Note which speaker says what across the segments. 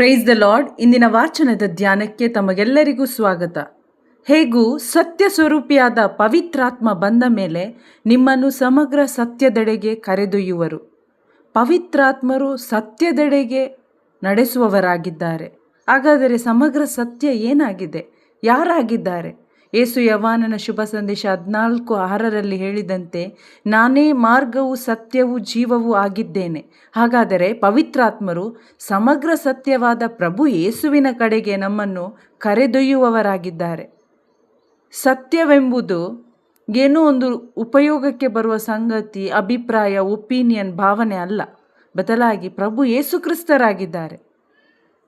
Speaker 1: Price the lord. ಇಂದಿನ ವಾಚನದ ಧ್ಯಾನಕ್ಕೆ ತಮಗೆಲ್ಲರಿಗೂ ಸ್ವಾಗತ. ಹೇಗೂ ಸತ್ಯ ಸ್ವರೂಪಿಯಾದ ಪವಿತ್ರಾತ್ಮ ಬಂದ ಮೇಲೆ ನಿಮ್ಮನ್ನು ಸಮಗ್ರ ಸತ್ಯದೆಡೆಗೆ ಕರೆದೊಯ್ಯುವರು. ಪವಿತ್ರಾತ್ಮರು ಸತ್ಯದೆಡೆಗೆ ನಡೆಸುವವರಾಗಿದ್ದಾರೆ. ಹಾಗಾದರೆ ಸಮಗ್ರ ಸತ್ಯ ಏನಾಗಿದೆ? ಯಾರಾಗಿದ್ದಾರೆ? ಯೇಸು ಯೋಹಾನನ ಶುಭ ಸಂದೇಶ 14:6 ಹೇಳಿದಂತೆ, ನಾನೇ ಮಾರ್ಗವು ಸತ್ಯವೂ ಜೀವವೂ ಆಗಿದ್ದೇನೆ. ಹಾಗಾದರೆ ಪವಿತ್ರಾತ್ಮರು ಸಮಗ್ರ ಸತ್ಯವಾದ ಪ್ರಭು ಯೇಸುವಿನ ಕಡೆಗೆ ನಮ್ಮನ್ನು ಕರೆದೊಯ್ಯುವವರಾಗಿದ್ದಾರೆ. ಸತ್ಯವೆಂಬುದು ಏನೋ ಒಂದು ಉಪಯೋಗಕ್ಕೆ ಬರುವ ಸಂಗತಿ, ಅಭಿಪ್ರಾಯ, ಒಪಿನಿಯನ್, ಭಾವನೆ ಅಲ್ಲ. ಬದಲಾಗಿ ಪ್ರಭು ಯೇಸು ಕ್ರಿಸ್ತರಾಗಿದ್ದಾರೆ.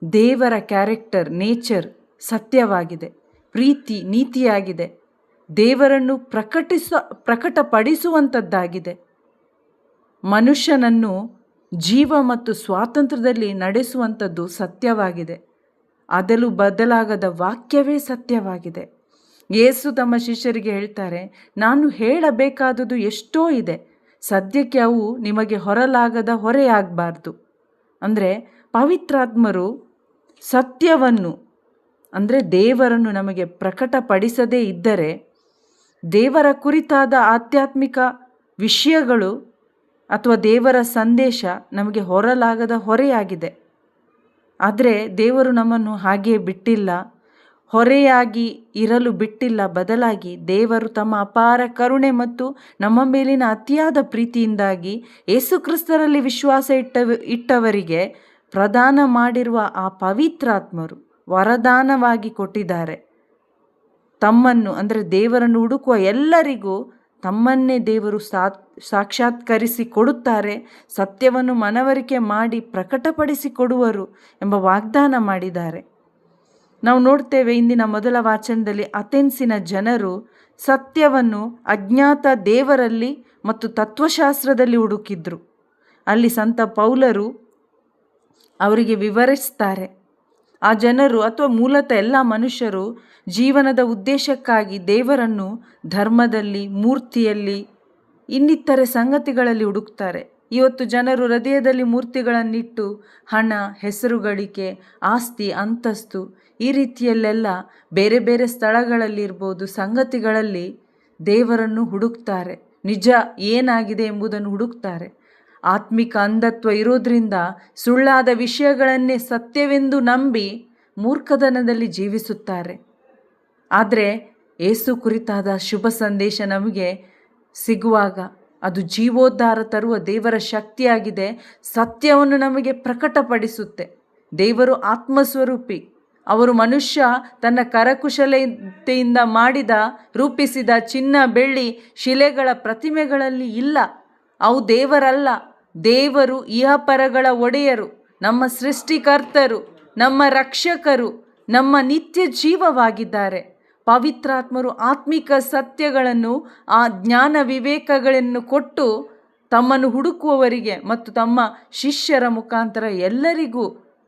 Speaker 1: ದೇವರ ಕ್ಯಾರೆಕ್ಟರ್, ನೇಚರ್ ಸತ್ಯವಾಗಿದೆ. ಪ್ರೀತಿ ನೀತಿಯಾಗಿದೆ. ದೇವರನ್ನು ಪ್ರಕಟಪಡಿಸುವಂಥದ್ದಾಗಿದೆ. ಮನುಷ್ಯನನ್ನು ಜೀವ ಮತ್ತು ಸ್ವಾತಂತ್ರ್ಯದಲ್ಲಿ ನಡೆಸುವಂಥದ್ದು ಸತ್ಯವಾಗಿದೆ. ಅದಲು ಬದಲಾಗದ ವಾಕ್ಯವೇ ಸತ್ಯವಾಗಿದೆ. ಯೇಸು ತಮ್ಮ ಶಿಷ್ಯರಿಗೆ ಹೇಳ್ತಾರೆ, ನಾನು ಹೇಳಬೇಕಾದುದು ಎಷ್ಟೋ ಇದೆ, ಸದ್ಯಕ್ಕೆ ಅವು ನಿಮಗೆ ಹೊರಲಾಗದ ಹೊರೆಯಾಗಬಾರ್ದು. ಅಂದರೆ ಪವಿತ್ರಾತ್ಮರು ಸತ್ಯವನ್ನು, ಅಂದರೆ ದೇವರನ್ನು ನಮಗೆ ಪ್ರಕಟಪಡಿಸದೇ ಇದ್ದರೆ, ದೇವರ ಕುರಿತಾದ ಆಧ್ಯಾತ್ಮಿಕ ವಿಷಯಗಳು ಅಥವಾ ದೇವರ ಸಂದೇಶ ನಮಗೆ ಹೊರಲಾಗದ ಹೊರೆಯಾಗಿದೆ. ಆದರೆ ದೇವರು ನಮ್ಮನ್ನು ಹಾಗೆಯೇ ಬಿಟ್ಟಿಲ್ಲ, ಹೊರೆಯಾಗಿ ಇರಲು ಬಿಟ್ಟಿಲ್ಲ. ಬದಲಾಗಿ ದೇವರು ತಮ್ಮ ಅಪಾರ ಕರುಣೆ ಮತ್ತು ನಮ್ಮ ಮೇಲಿನ ಅತಿಯಾದ ಪ್ರೀತಿಯಿಂದಾಗಿ ಯೇಸು ಕ್ರಿಸ್ತರಲ್ಲಿ ವಿಶ್ವಾಸ ಇಟ್ಟವರಿಗೆ ಪ್ರದಾನ ಮಾಡಿರುವ ಆ ಪವಿತ್ರಾತ್ಮರು ವರದಾನವಾಗಿ ಕೊಟ್ಟಿದ್ದಾರೆ. ತಮ್ಮನ್ನು, ಅಂದರೆ ದೇವರನ್ನು ಹುಡುಕುವ ಎಲ್ಲರಿಗೂ ತಮ್ಮನ್ನೇ ದೇವರು ಸಾಕ್ಷಾತ್ಕರಿಸಿ ಕೊಡುತ್ತಾರೆ. ಸತ್ಯವನ್ನು ಮನವರಿಕೆ ಮಾಡಿ ಪ್ರಕಟಪಡಿಸಿ ಕೊಡುವರು ಎಂಬ ವಾಗ್ದಾನ ಮಾಡಿದ್ದಾರೆ. ನಾವು ನೋಡ್ತೇವೆ ಇಂದಿನ ಮೊದಲ ವಾಚನದಲ್ಲಿ ಅಥೆನ್ಸಿನ ಜನರು ಸತ್ಯವನ್ನು ಅಜ್ಞಾತ ದೇವರಲ್ಲಿ ಮತ್ತು ತತ್ವಶಾಸ್ತ್ರದಲ್ಲಿ ಹುಡುಕಿದ್ರು. ಅಲ್ಲಿ ಸಂತ ಪೌಲರು ಅವರಿಗೆ ವಿವರಿಸ್ತಾರೆ. ಆ ಜನರು ಅಥವಾ ಮೂಲತಃ ಎಲ್ಲ ಮನುಷ್ಯರು ಜೀವನದ ಉದ್ದೇಶಕ್ಕಾಗಿ ದೇವರನ್ನು ಧರ್ಮದಲ್ಲಿ, ಮೂರ್ತಿಯಲ್ಲಿ, ಇನ್ನಿತರೆ ಸಂಗತಿಗಳಲ್ಲಿ ಹುಡುಕ್ತಾರೆ. ಇವತ್ತು ಜನರು ಹೃದಯದಲ್ಲಿ ಮೂರ್ತಿಗಳನ್ನಿಟ್ಟು ಹಣ, ಹೆಸರು ಗಳಿಕೆ, ಆಸ್ತಿ, ಅಂತಸ್ತು, ಈ ರೀತಿಯಲ್ಲೆಲ್ಲ ಬೇರೆ ಬೇರೆ ಸ್ಥಳಗಳಲ್ಲಿರ್ಬೋದು, ಸಂಗತಿಗಳಲ್ಲಿ ದೇವರನ್ನು ಹುಡುಕ್ತಾರೆ. ನಿಜ ಏನಾಗಿದೆ ಎಂಬುದನ್ನು ಹುಡುಕ್ತಾರೆ. ಆತ್ಮಿಕ ಅಂಧತ್ವ ಇರೋದ್ರಿಂದ ಸುಳ್ಳಾದ ವಿಷಯಗಳನ್ನೇ ಸತ್ಯವೆಂದು ನಂಬಿ ಮೂರ್ಖತನದಲ್ಲಿ ಜೀವಿಸುತ್ತಾರೆ. ಆದರೆ ಯೇಸು ಕುರಿತಾದ ಶುಭ ಸಂದೇಶ ನಮಗೆ ಸಿಗುವಾಗ ಅದು ಜೀವೋದ್ಧಾರ ತರುವ ದೇವರ ಶಕ್ತಿಯಾಗಿದೆ. ಸತ್ಯವನ್ನು ನಮಗೆ ಪ್ರಕಟಪಡಿಸುತ್ತೆ. ದೇವರು ಆತ್ಮಸ್ವರೂಪಿ. ಅವರು ಮನುಷ್ಯ ತನ್ನ ಕರಕುಶಲತೆಯಿಂದ ರೂಪಿಸಿದ ಚಿನ್ನ, ಬೆಳ್ಳಿ, ಶಿಲೆಗಳ ಪ್ರತಿಮೆಗಳಲ್ಲಿ ಇಲ್ಲ. ಅವು ದೇವರಲ್ಲ. ದೇವರು ಇಹಪರಗಳ ಒಡೆಯರು, ನಮ್ಮ ಸೃಷ್ಟಿಕರ್ತರು, ನಮ್ಮ ರಕ್ಷಕರು, ನಮ್ಮ ನಿತ್ಯ ಜೀವವಾಗಿದ್ದಾರೆ. ಪವಿತ್ರಾತ್ಮರು ಆತ್ಮಿಕ ಸತ್ಯಗಳನ್ನು, ಆ ಜ್ಞಾನ ವಿವೇಕಗಳನ್ನು ಕೊಟ್ಟು ತಮ್ಮನ್ನು ಹುಡುಕುವವರಿಗೆ ಮತ್ತು ತಮ್ಮ ಶಿಷ್ಯರ ಮುಖಾಂತರ ಎಲ್ಲರಿಗೂ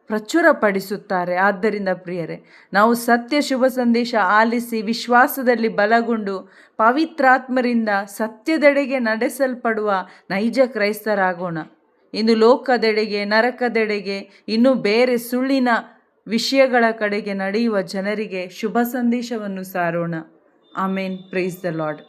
Speaker 1: ಪ್ರಚುರಪಡಿಸುತ್ತಾರೆ. ಆದ್ದರಿಂದ ಪ್ರಿಯರೇ, ನಾವು ಸತ್ಯ ಶುಭ ಸಂದೇಶ ಆಲಿಸಿ ವಿಶ್ವಾಸದಲ್ಲಿ ಬಲಗೊಂಡು ಪವಿತ್ರಾತ್ಮರಿಂದ ಸತ್ಯದೆಡೆಗೆ ನಡೆಸಲ್ಪಡುವ ನೈಜ ಕ್ರೈಸ್ತರಾಗೋಣ. ಇನ್ನು ಲೋಕದೆಡೆಗೆ, ನರಕದೆಡೆಗೆ, ಇನ್ನೂ ಬೇರೆ ಸುಳ್ಳಿನ ವಿಷಯಗಳ ಕಡೆಗೆ ನಡೆಯುವ ಜನರಿಗೆ ಶುಭ ಸಂದೇಶವನ್ನು ಸಾರೋಣ. ಆಮೇನ್. Praise the lord.